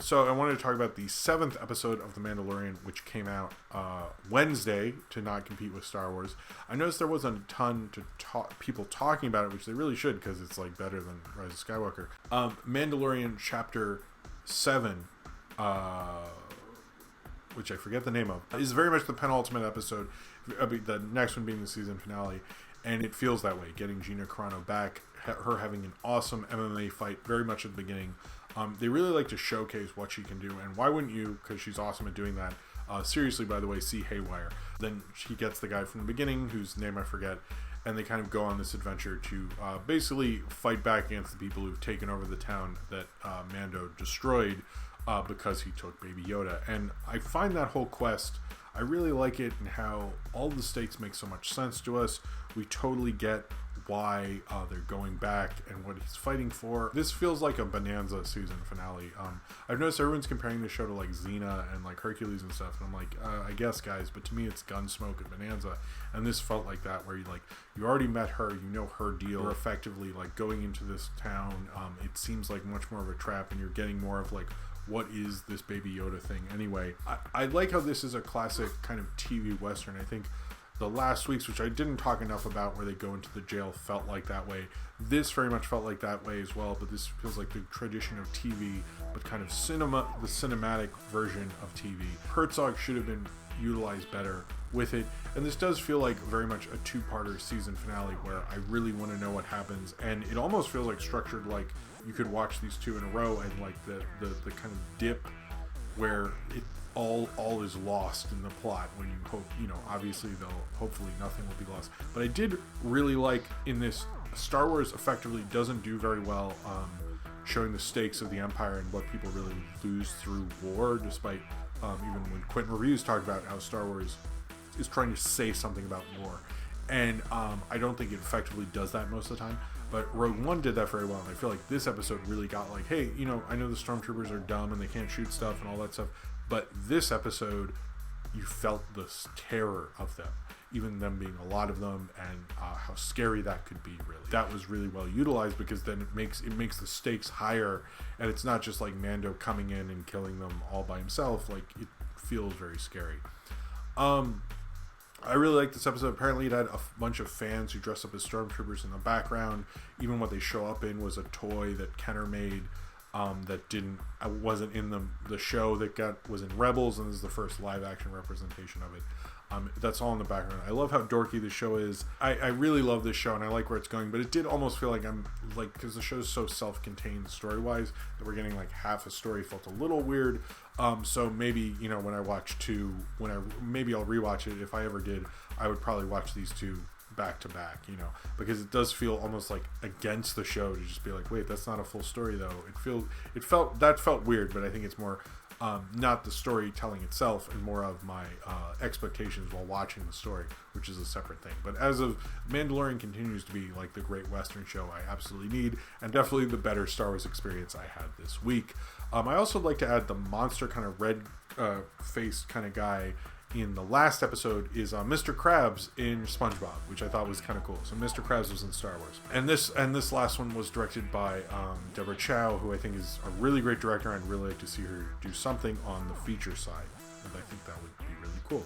So I wanted to talk about the 7th episode of The Mandalorian, which came out Wednesday to not compete with Star Wars. I noticed there wasn't a ton to people talking about it, which they really should, because it's like better than Rise of Skywalker. Mandalorian Chapter 7, which I forget the name of, is very much the penultimate episode, the next one being the season finale, and it feels that way. Getting Gina Carano back, her having an awesome MMA fight very much at the beginning. They really like to showcase what she can do, and why wouldn't you? Because she's awesome at doing that. Seriously, by the way, see Haywire. Then she gets the guy from the beginning, whose name I forget, and they kind of go on this adventure to basically fight back against the people who've taken over the town that Mando destroyed because he took Baby Yoda. And I find that whole quest, I really like it, and how all the stakes make so much sense to us. We totally get why they're going back and what he's fighting for. This feels like a Bonanza season finale. I've noticed everyone's comparing the show to like Xena and like Hercules and stuff, and I'm like, I guess, guys, but to me it's Gunsmoke and Bonanza, and this felt like that, where you already met her, you know her deal. You're effectively like going into this town. It seems like much more of a trap, and you're getting more of like, what is this Baby Yoda thing anyway? I like how this is a classic kind of TV Western. I think the last weeks, which I didn't talk enough about, where they go into the jail, felt like that way. This very much felt like that way as well, but this feels like the tradition of TV, but kind of the cinematic version of TV. Herzog should have been utilized better with it, and this does feel like very much a two-parter season finale where I really want to know what happens, and it almost feels like structured like you could watch these two in a row, and like the kind of dip where it all is lost in the plot, when you hope, obviously hopefully nothing will be lost. But I did really like in this, Star Wars effectively doesn't do very well showing the stakes of the Empire and what people really lose through war, despite even when Quentin Reviews talked about how Star Wars is trying to say something about war. And I don't think it effectively does that most of the time. But Rogue One did that very well, and I feel like this episode really got like, hey, I know the Stormtroopers are dumb and they can't shoot stuff and all that stuff, but this episode, you felt the terror of them, even them being a lot of them, and how scary that could be, really. That was really well utilized, because then it makes the stakes higher, and it's not just like Mando coming in and killing them all by himself. Like, it feels very scary. I really like this episode. Apparently it had a bunch of fans who dressed up as stormtroopers in the background. Even what they show up in was a toy that Kenner made that wasn't in the show that was in Rebels, and this is the first live action representation of it. That's all in the background. I love how dorky the show is. I really love this show, and I like where it's going, but it did almost feel like because the show's so self-contained story-wise, that we're getting like half a story felt a little weird. So maybe, when I watch maybe I'll rewatch it. If I ever did, I would probably watch these two back to back, because it does feel almost like against the show to just be like, wait, that's not a full story though. It felt weird, but I think it's more not the storytelling itself, and more of my expectations while watching the story, which is a separate thing. But as of Mandalorian continues to be like the great Western show I absolutely need, and definitely the better Star Wars experience I had this week. I also like to add the monster kind of red faced kind of guy in the last episode is Mr. Krabs in SpongeBob, which I thought was kind of cool. So Mr. Krabs was in Star Wars, and this last one was directed by Deborah Chow, who I think is a really great director. I'd really like to see her do something on the feature side, and I think that would be really cool.